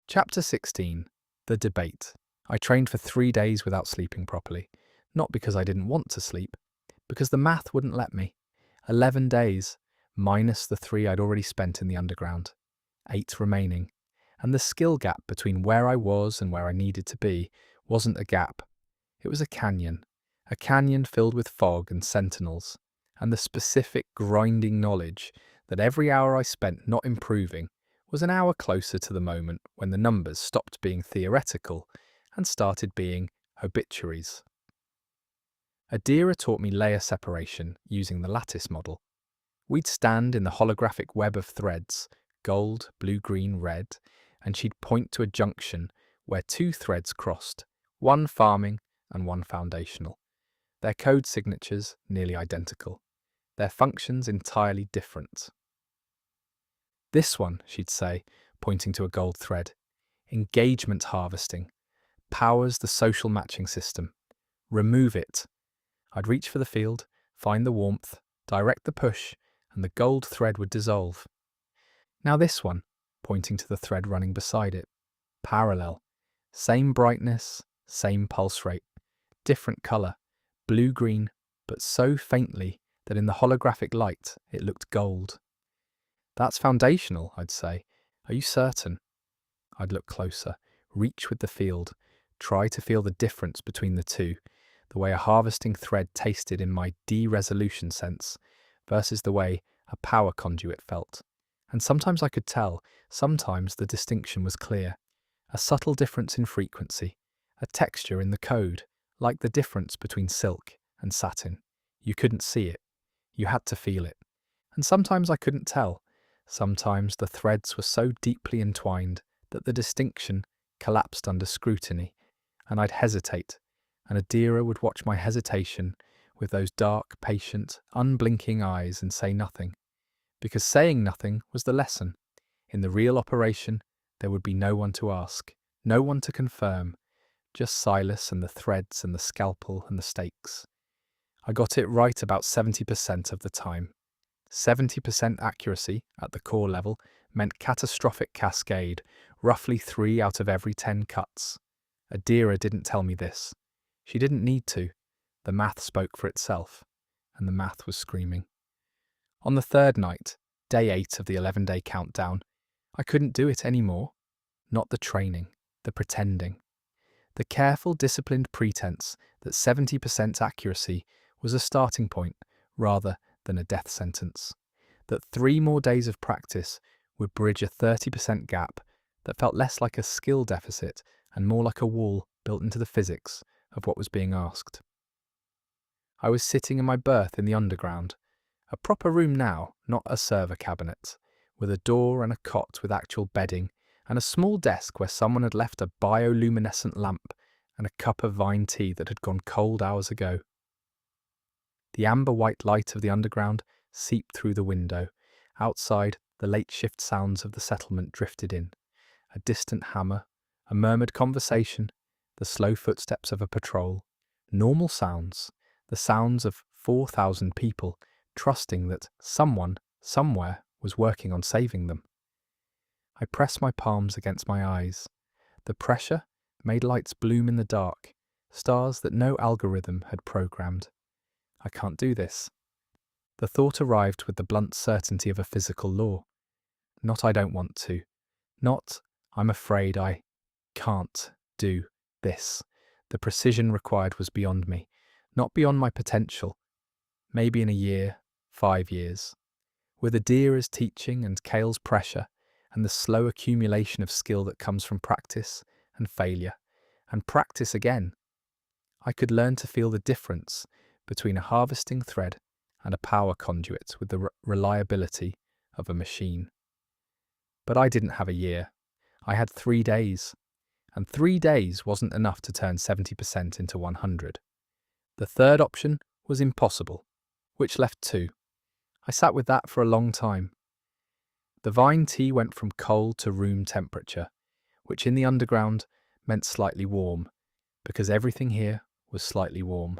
Chapter 16. The Debate. I trained for 3 days without sleeping properly. Not because I didn't want to sleep, because the math wouldn't let me. 11 days, minus the 3 I'd already spent in the underground. 8 remaining. And the skill gap between where I was and where I needed to be wasn't a gap. It was a canyon filled with fog and sentinels, and the specific grinding knowledge that every hour I spent not improving was an hour closer to the moment when the numbers stopped being theoretical and started being obituaries. Adira taught me layer separation using the lattice model. We'd stand in the holographic web of threads, gold, blue, green, red, and she'd point to a junction where 2 threads crossed, one farming and one foundational. Their code signatures nearly identical, their functions entirely different. This one, she'd say, pointing to a gold thread, engagement harvesting, powers the social matching system. Remove it. I'd reach for the field, find the warmth, direct the push, and the gold thread would dissolve. Now this one, pointing to the thread running beside it, parallel, same brightness, same pulse rate, different colour, blue-green, but so faintly that in the holographic light it looked gold. That's foundational, I'd say. Are you certain? I'd look closer, reach with the field, try to feel the difference between the two, the way a harvesting thread tasted in my D-resolution sense versus the way a power conduit felt. And sometimes I could tell, sometimes the distinction was clear. A subtle difference in frequency, a texture in the code, like the difference between silk and satin. You couldn't see it. You had to feel it. And sometimes I couldn't tell. Sometimes the threads were so deeply entwined that the distinction collapsed under scrutiny, and I'd hesitate, and Adira would watch my hesitation with those dark, patient, unblinking eyes and say nothing. Because saying nothing was the lesson. In the real operation, there would be no one to ask, no one to confirm, just Silas and the threads and the scalpel and the stakes. I got it right about 70% of the time. 70% accuracy at the core level meant catastrophic cascade, roughly 3 out of every 10 cuts. Adira didn't tell me this. She didn't need to. The math spoke for itself, and the math was screaming. On the 3rd night, day 8 of the 11-day countdown, I couldn't do it anymore. Not the training, the pretending. The careful, disciplined pretense that 70% accuracy was a starting point rather than a death sentence. That 3 more days of practice would bridge a 30% gap that felt less like a skill deficit and more like a wall built into the physics of what was being asked. I was sitting in my berth in the underground, a proper room now, not a server cabinet, with a door and a cot with actual bedding, and a small desk where someone had left a bioluminescent lamp and a cup of vine tea that had gone cold hours ago. The amber-white light of the underground seeped through the window. Outside, the late shift sounds of the settlement drifted in. A distant hammer, a murmured conversation, the slow footsteps of a patrol. Normal sounds, the sounds of 4,000 people trusting that someone, somewhere, was working on saving them. I pressed my palms against my eyes. The pressure made lights bloom in the dark, stars that no algorithm had programmed. I can't do this. The thought arrived with the blunt certainty of a physical law. Not I don't want to. Not I'm afraid I can't do this. The precision required was beyond me, not beyond my potential. Maybe in a year, 5 years. With Adira's teaching and Kale's pressure, and the slow accumulation of skill that comes from practice and failure, and practice again, I could learn to feel the difference between a harvesting thread and a power conduit with the reliability of a machine. But I didn't have a year. I had 3 days. And 3 days wasn't enough to turn 70% into 100. The third option was impossible, which left 2. I sat with that for a long time. The vine tea went from cold to room temperature, which in the underground meant slightly warm, because everything here was slightly warm.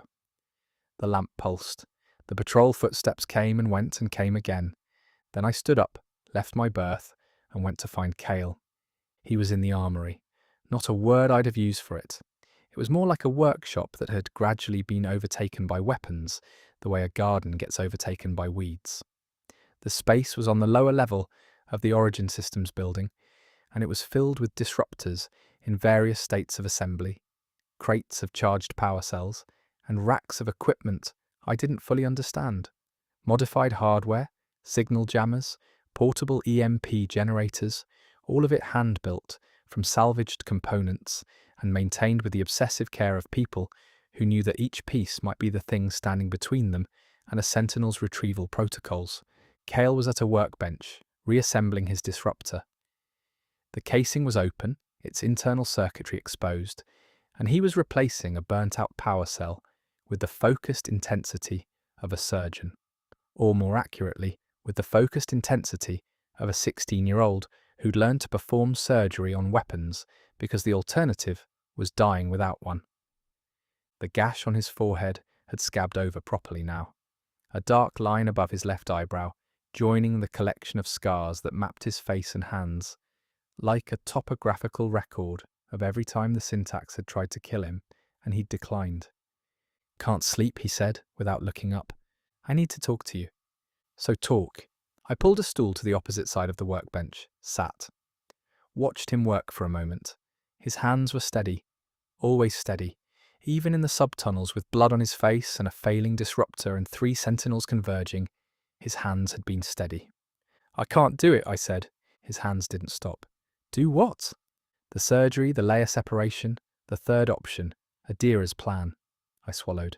The lamp pulsed. The patrol footsteps came and came again. Then I stood up, left my berth, and went to find Kale. He was in the armory. Not a word I'd have used for it. It was more like a workshop that had gradually been overtaken by weapons, the way a garden gets overtaken by weeds. The space was on the lower level of the Origin Systems building, and it was filled with disruptors in various states of assembly, crates of charged power cells, and racks of equipment I didn't fully understand. Modified hardware, signal jammers, portable EMP generators, all of it hand-built from salvaged components and maintained with the obsessive care of people who knew that each piece might be the thing standing between them and a Sentinel's retrieval protocols. Cale was at a workbench, reassembling his disruptor. The casing was open, its internal circuitry exposed, and he was replacing a burnt-out power cell with the focused intensity of a surgeon, or more accurately, with the focused intensity of a 16-year-old who'd learned to perform surgery on weapons because the alternative was dying without one. The gash on his forehead had scabbed over properly now, a dark line above his left eyebrow, joining the collection of scars that mapped his face and hands, like a topographical record of every time the syntax had tried to kill him, and he'd declined. "Can't sleep," he said, without looking up. "I need to talk to you." "So talk." I pulled a stool to the opposite side of the workbench, sat. Watched him work for a moment. His hands were steady, always steady. Even in the subtunnels with blood on his face and a failing disruptor and 3 sentinels converging, his hands had been steady. "I can't do it," I said. His hands didn't stop. "Do what?" "The surgery, the layer separation, the third option, Adira's plan." I swallowed.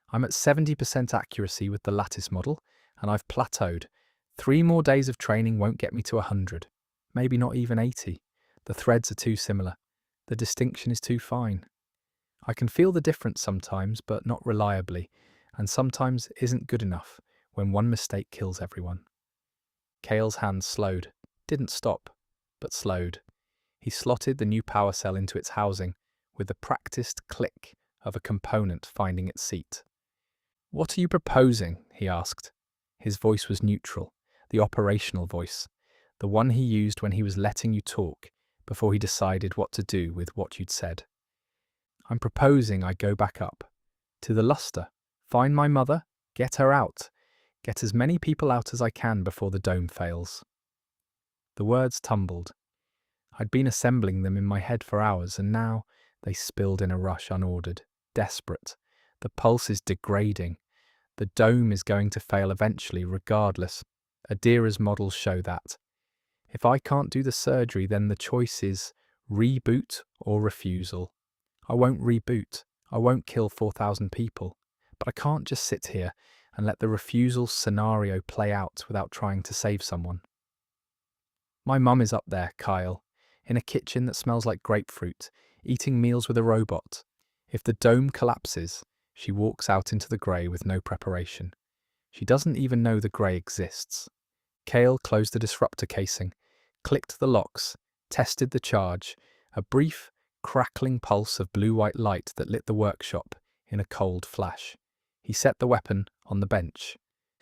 "I'm at 70% accuracy with the lattice model, and I've plateaued. 3 more days of training won't get me to 100. Maybe not even 80. The threads are too similar. The distinction is too fine. I can feel the difference sometimes, but not reliably, and sometimes isn't good enough when one mistake kills everyone." Cale's hands slowed. Didn't stop, but slowed. He slotted the new power cell into its housing with the practiced click of a component finding its seat. "What are you proposing?" he asked. His voice was neutral, the operational voice, the one he used when he was letting you talk before he decided what to do with what you'd said. "I'm proposing I go back up. To the luster. Find my mother, get her out. Get as many people out as I can before the dome fails." The words tumbled. I'd been assembling them in my head for hours, and now they spilled in a rush unordered, desperate. The pulse is degrading. The dome is going to fail eventually, regardless. Adira's models show that. If I can't do the surgery, then the choice is reboot or refusal. I won't reboot. I won't kill 4,000 people. But I can't just sit here and let the refusal scenario play out without trying to save someone. My mum is up there, Kyle, in a kitchen that smells like grapefruit, eating meals with a robot. If the dome collapses, she walks out into the grey with no preparation. She doesn't even know the grey exists. Cale closed the disruptor casing, clicked the locks, tested the charge, a brief, crackling pulse of blue-white light that lit the workshop in a cold flash. He set the weapon on the bench.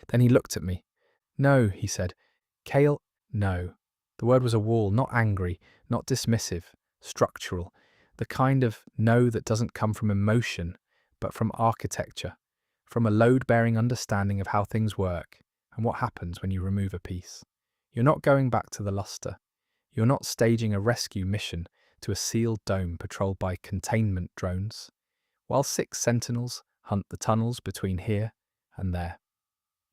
Then he looked at me. "No," he said. "Cale, no." The word was a wall, not angry, not dismissive, structural, the kind of no that doesn't come from emotion, but from architecture, from a load-bearing understanding of how things work and what happens when you remove a piece. You're not going back to the luster. You're not staging a rescue mission to a sealed dome patrolled by containment drones, while 6 sentinels hunt the tunnels between here and there.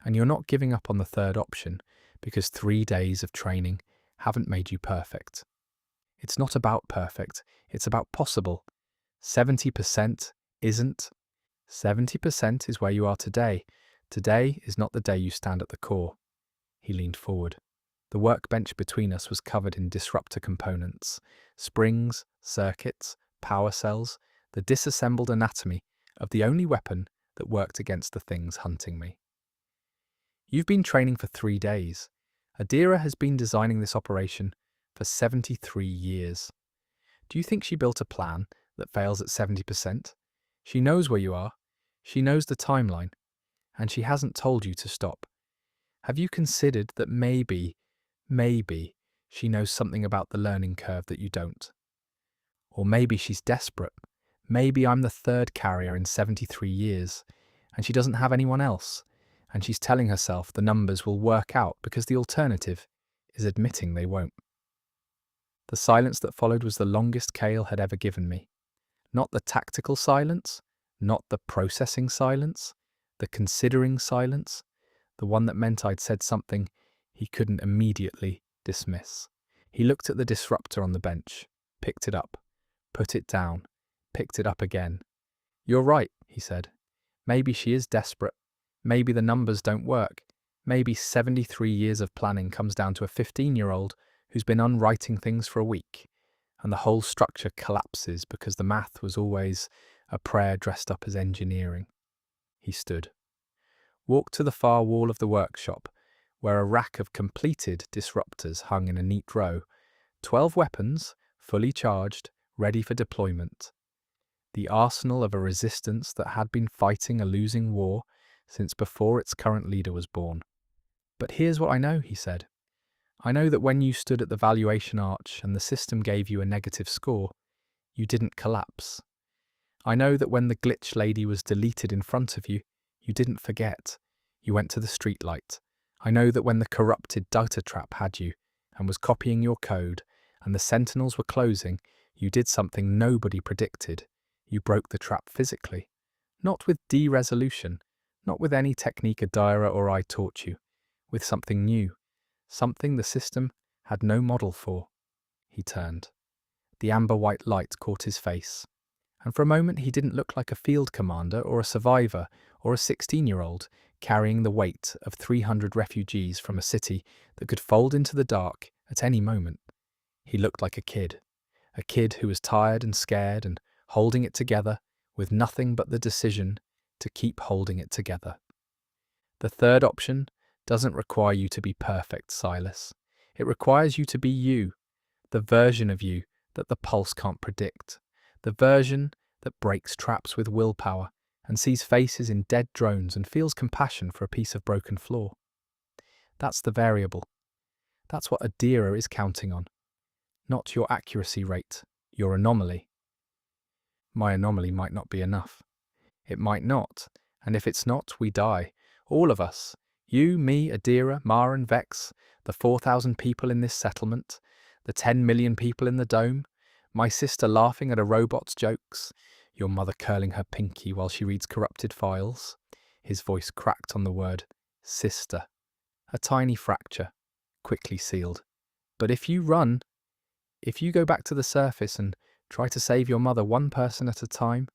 And you're not giving up on the third option because 3 days of training haven't made you perfect. It's not about perfect, it's about possible. 70% isn't. 70% is where you are today. Today is not the day you stand at the core. He leaned forward. The workbench between us was covered in disruptor components, springs, circuits, power cells, the disassembled anatomy of the only weapon that worked against the things hunting me. "You've been training for 3 days. Adira has been designing this operation for 73 years. Do you think she built a plan that fails at 70%? She knows where you are. She knows the timeline. And she hasn't told you to stop. Have you considered that maybe She knows something about the learning curve that you don't. Or maybe she's desperate. Maybe I'm the third carrier in 73 years, and she doesn't have anyone else, and she's telling herself the numbers will work out because the alternative is admitting they won't. The silence that followed was the longest Cale had ever given me. Not the tactical silence, not the processing silence, the considering silence, the one that meant I'd said something he couldn't immediately dismiss. He looked at the disruptor on the bench, picked it up, put it down, picked it up again. "You're right," he said. "Maybe she is desperate. Maybe the numbers don't work. Maybe 73 years of planning comes down to a 15-year-old who's been unwriting things for a week, and the whole structure collapses because the math was always a prayer dressed up as engineering." He stood, walked to the far wall of the workshop, where a rack of completed disruptors hung in a neat row, 12 weapons, fully charged, ready for deployment. The arsenal of a resistance that had been fighting a losing war since before its current leader was born. "But here's what I know," he said. "I know that when you stood at the valuation arch and the system gave you a negative score, you didn't collapse. I know that when the glitch lady was deleted in front of you, you didn't forget. You went to the streetlight. I know that when the corrupted data trap had you and was copying your code and the sentinels were closing, you did something nobody predicted. You broke the trap physically. Not with de-resolution, not with any technique Adira or I taught you, with something new, something the system had no model for." He turned. The amber-white light caught his face, and for a moment he didn't look like a field commander or a survivor or a 16-year-old carrying the weight of 300 refugees from a city that could fold into the dark at any moment. He looked like a kid who was tired and scared and holding it together with nothing but the decision to keep holding it together. "The third option doesn't require you to be perfect, Silas. It requires you to be you, the version of you that the pulse can't predict, the version that breaks traps with willpower and sees faces in dead drones and feels compassion for a piece of broken floor. That's the variable. That's what Adira is counting on. Not your accuracy rate, your anomaly. My anomaly might not be enough. It might not, and if it's not, we die. All of us. You, me, Adira, Ma and Vex, the 4,000 people in this settlement, the 10 million people in the dome, my sister laughing at a robot's jokes, your mother curling her pinky while she reads corrupted files." His voice cracked on the word sister. A tiny fracture, quickly sealed. "But if you run, if you go back to the surface and try to save your mother one person at a time,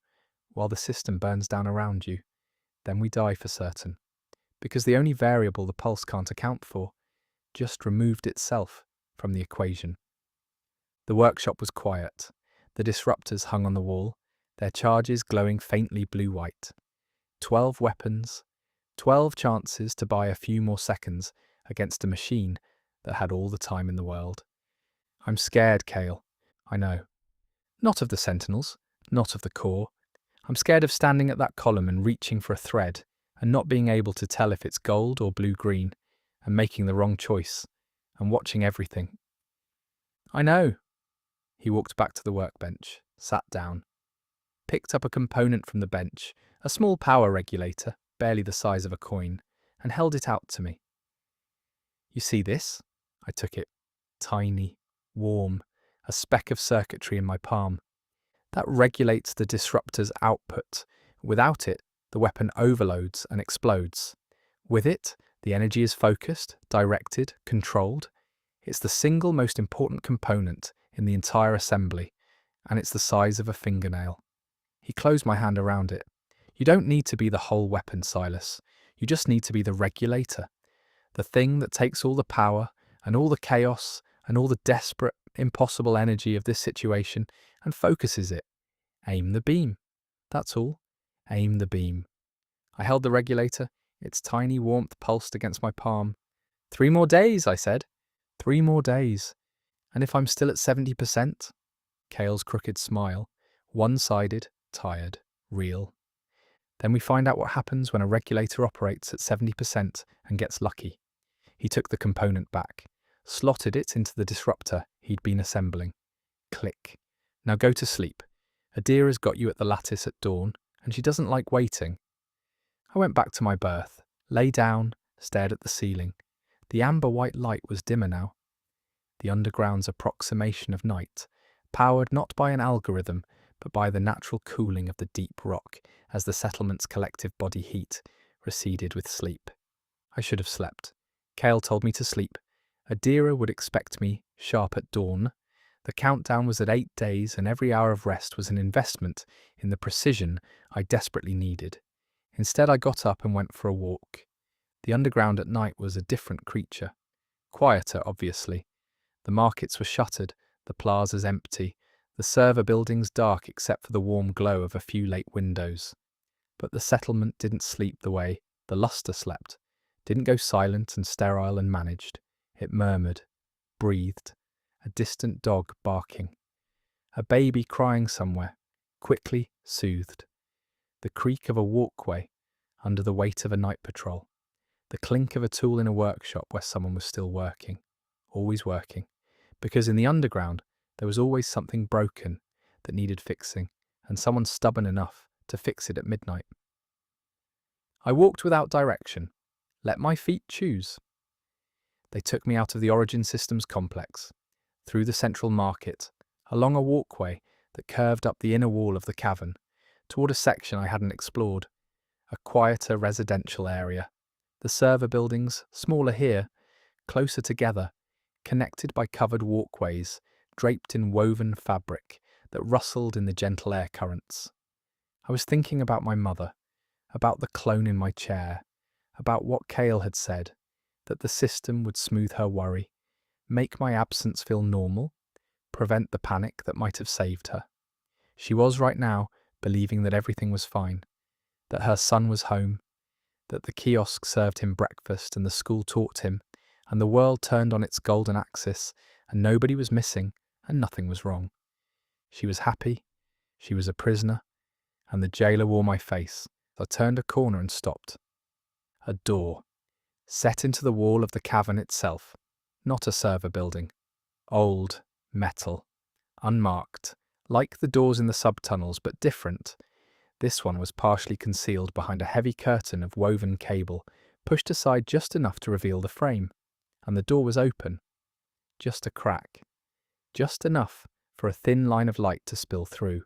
while the system burns down around you, then we die for certain. Because the only variable the pulse can't account for just removed itself from the equation." The workshop was quiet. The disruptors hung on the wall, their charges glowing faintly blue-white. 12 weapons, 12 chances to buy a few more seconds against a machine that had all the time in the world. "I'm scared, Cale. I know. Not of the sentinels, not of the core. I'm scared of standing at that column and reaching for a thread and not being able to tell if it's gold or blue-green and making the wrong choice and watching everything." "I know." He walked back to the workbench, sat down, picked up a component from the bench, a small power regulator, barely the size of a coin, and held it out to me. "You see this?" I took it. Tiny, warm, a speck of circuitry in my palm. "That regulates the disruptor's output. Without it, the weapon overloads and explodes. With it, the energy is focused, directed, controlled. It's the single most important component in the entire assembly, and it's the size of a fingernail." He closed my hand around it. "You don't need to be the whole weapon, Silas. You just need to be the regulator. The thing that takes all the power and all the chaos and all the desperate, impossible energy of this situation and focuses it. Aim the beam. That's all. Aim the beam." I held the regulator, its tiny warmth pulsed against my palm. "3 more days," I said. 3 more days. And if I'm still at 70%? Cale's crooked smile, one-sided, tired, real. "Then we find out what happens when a regulator operates at 70% and gets lucky." He took the component back, slotted it into the disruptor he'd been assembling. Click. Now go to sleep. Adira's got you at the lattice at dawn, and she doesn't like waiting. I went back to my berth, lay down, stared at the ceiling. The amber-white light was dimmer now. The underground's approximation of night, powered not by an algorithm, but by the natural cooling of the deep rock as the settlement's collective body heat receded with sleep. I should have slept. Cale told me to sleep. Adira would expect me sharp at dawn. The countdown was at 8 days, and every hour of rest was an investment in the precision I desperately needed. Instead, I got up and went for a walk. The underground at night was a different creature. Quieter, obviously. The markets were shuttered, the plazas empty, the server buildings dark except for the warm glow of a few late windows. But the settlement didn't sleep the way the luster slept, didn't go silent and sterile and managed. It murmured, breathed, a distant dog barking, a baby crying somewhere, quickly soothed, the creak of a walkway under the weight of a night patrol, the clink of a tool in a workshop where someone was still working, always working, because in the underground there was always something broken that needed fixing, and someone stubborn enough to fix it at midnight. I walked without direction, let my feet choose. They took me out of the Origin Systems complex, through the central market, along a walkway that curved up the inner wall of the cavern, toward a section I hadn't explored, a quieter residential area. The server buildings, smaller here, closer together, connected by covered walkways, draped in woven fabric that rustled in the gentle air currents. I was thinking about my mother, about the clone in my chair, about what Cale had said, that the system would smooth her worry, make my absence feel normal, prevent the panic that might have saved her. She was right now believing that everything was fine, that her son was home, that the kiosk served him breakfast and the school taught him, and the world turned on its golden axis, and nobody was missing, and nothing was wrong. She was happy, she was a prisoner, and the jailer wore my face. I turned a corner and stopped. A door, set into the wall of the cavern itself, not a server building. Old, metal, unmarked, like the doors in the subtunnels, but different. This one was partially concealed behind a heavy curtain of woven cable, pushed aside just enough to reveal the frame, and the door was open. Just a crack. Just enough for a thin line of light to spill through.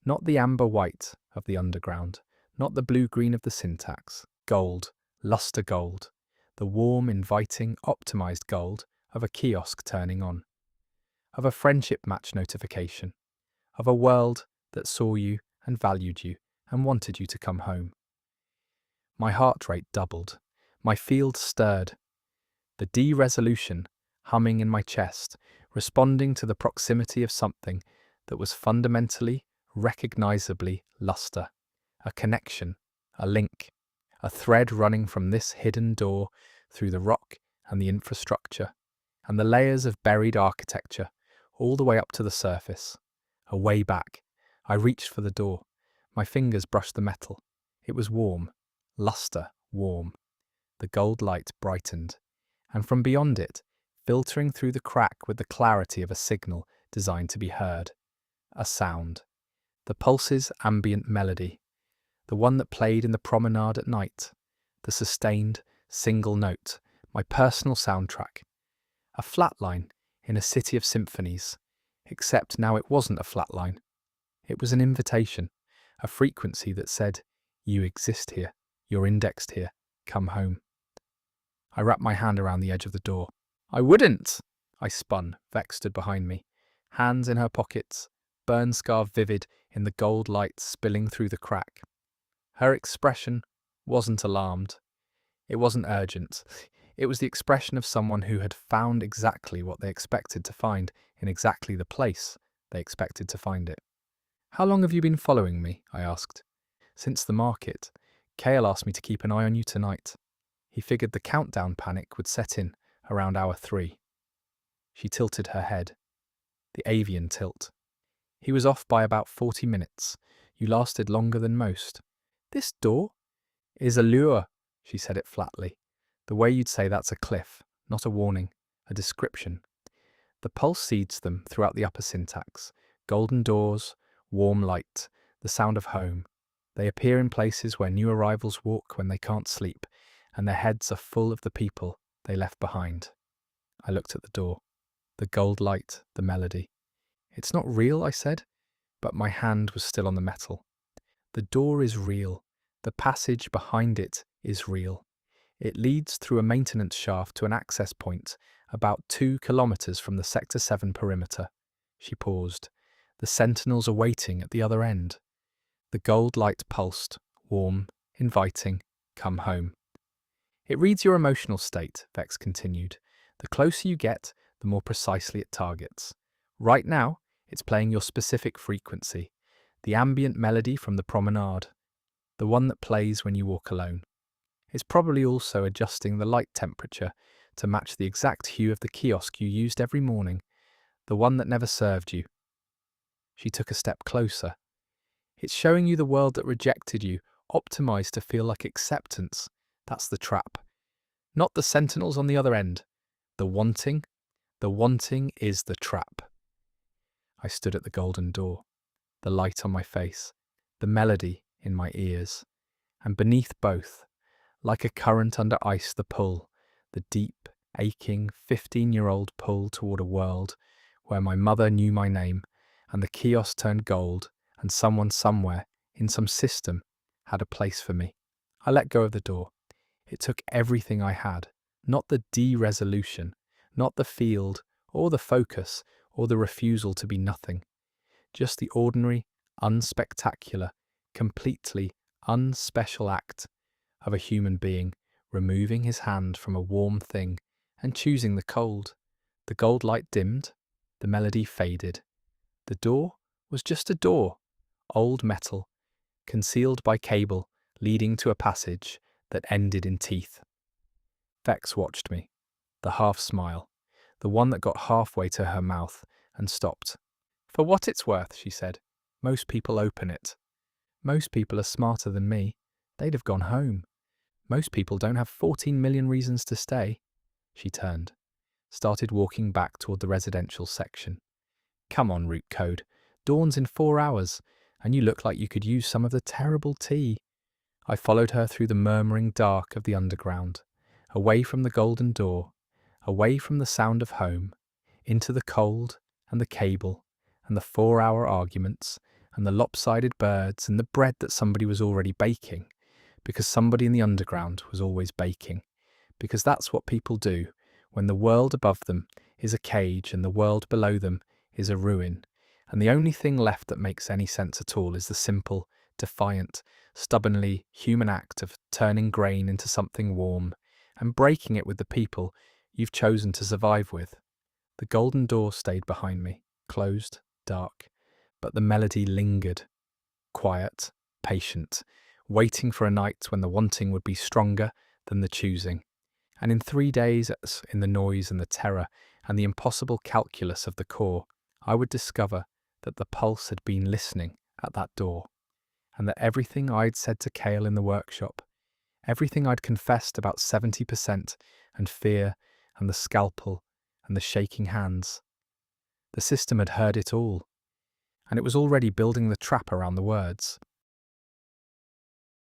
Not the amber white of the underground, not the blue-green of the syntax. Gold, luster gold. The warm, inviting, optimized gold of a kiosk turning on. Of a friendship match notification. Of a world that saw you and valued you and wanted you to come home. My heart rate doubled. My field stirred. The de-resolution humming in my chest, responding to the proximity of something that was fundamentally, recognizably luster. A connection, a link, a thread running from this hidden door through the rock and the infrastructure, and the layers of buried architecture, all the way up to the surface. A way back. I reached for the door. My fingers brushed the metal. It was warm, luster warm. The gold light brightened, and from beyond it, filtering through the crack with the clarity of a signal designed to be heard. A sound. The pulse's ambient melody. The one that played in the promenade at night. The sustained, single note. My personal soundtrack. A flat line in a city of symphonies. Except now it wasn't a flat line. It was an invitation. A frequency that said, you exist here. You're indexed here. Come home. I wrapped my hand around the edge of the door. I wouldn't! I spun. Vex stood behind me. Hands in her pockets. Burn scar vivid in the gold light spilling through the crack. Her expression wasn't alarmed. It wasn't urgent. It was the expression of someone who had found exactly what they expected to find in exactly the place they expected to find it. How long have you been following me? I asked. Since the market. Cale asked me to keep an eye on you tonight. He figured the countdown panic would set in around hour 3. She tilted her head. The avian tilt. He was off by about 40 minutes. You lasted longer than most. This door is a lure, she said it flatly. The way you'd say that's a cliff, not a warning. a description. The pulse seeds them throughout the upper syntax. Golden doors, warm light, the sound of home. They appear in places where new arrivals walk when they can't sleep, and their heads are full of the people they left behind. I looked at the door. The gold light, the melody. It's not real, I said, but my hand was still on the metal. The door is real. The passage behind it is real. It leads through a maintenance shaft to an access point about 2 kilometers from the Sector 7 perimeter. She paused. The sentinels are waiting at the other end. The gold light pulsed, warm, inviting, come home. It reads your emotional state, Vex continued. The closer you get, the more precisely it targets. Right now, it's playing your specific frequency, the ambient melody from the promenade, the one that plays when you walk alone. It's probably also adjusting the light temperature to match the exact hue of the kiosk you used every morning, the one that never served you. She took a step closer. It's showing you the world that rejected you, optimized to feel like acceptance. That's the trap. Not the sentinels on the other end. The wanting is the trap. I stood at the golden door, the light on my face, the melody in my ears, and beneath both, like a current under ice, the pull, the deep, aching, 15-year-old pull toward a world where my mother knew my name, and the kiosk turned gold, and someone somewhere, in some system, had a place for me. I let go of the door. It took everything I had, not the de-resolution, not the field, or the focus, or the refusal to be nothing. Just the ordinary, unspectacular, completely unspecial act of a human being removing his hand from a warm thing and choosing the cold. The gold light dimmed, the melody faded. The door was just a door, old metal, concealed by cable leading to a passage that ended in teeth. Vex watched me, the half smile, the one that got halfway to her mouth and stopped. For what it's worth, she said, most people open it. Most people are smarter than me. They'd have gone home. Most people don't have 14 million reasons to stay. She turned, started walking back toward the residential section. Come on, route code. Dawn's in 4 hours, and you look like you could use some of the terrible tea. I followed her through the murmuring dark of the underground, away from the golden door, away from the sound of home, into the cold and the cable and the 4-hour arguments and the lopsided birds and the bread that somebody was already baking, because somebody in the underground was always baking, because that's what people do when the world above them is a cage and the world below them is a ruin, and the only thing left that makes any sense at all is the simple, defiant, stubbornly human act of turning grain into something warm and breaking it with the people you've chosen to survive with. The golden door stayed behind me, closed, dark, but the melody lingered, quiet, patient, waiting for a night when the wanting would be stronger than the choosing. And in 3 days, in the noise and the terror and the impossible calculus of the core, I would discover that the pulse had been listening at that door, and that everything I'd said to Cale in the workshop, everything I'd confessed about 70% and fear and the scalpel and the shaking hands, the system had heard it all, and it was already building the trap around the words.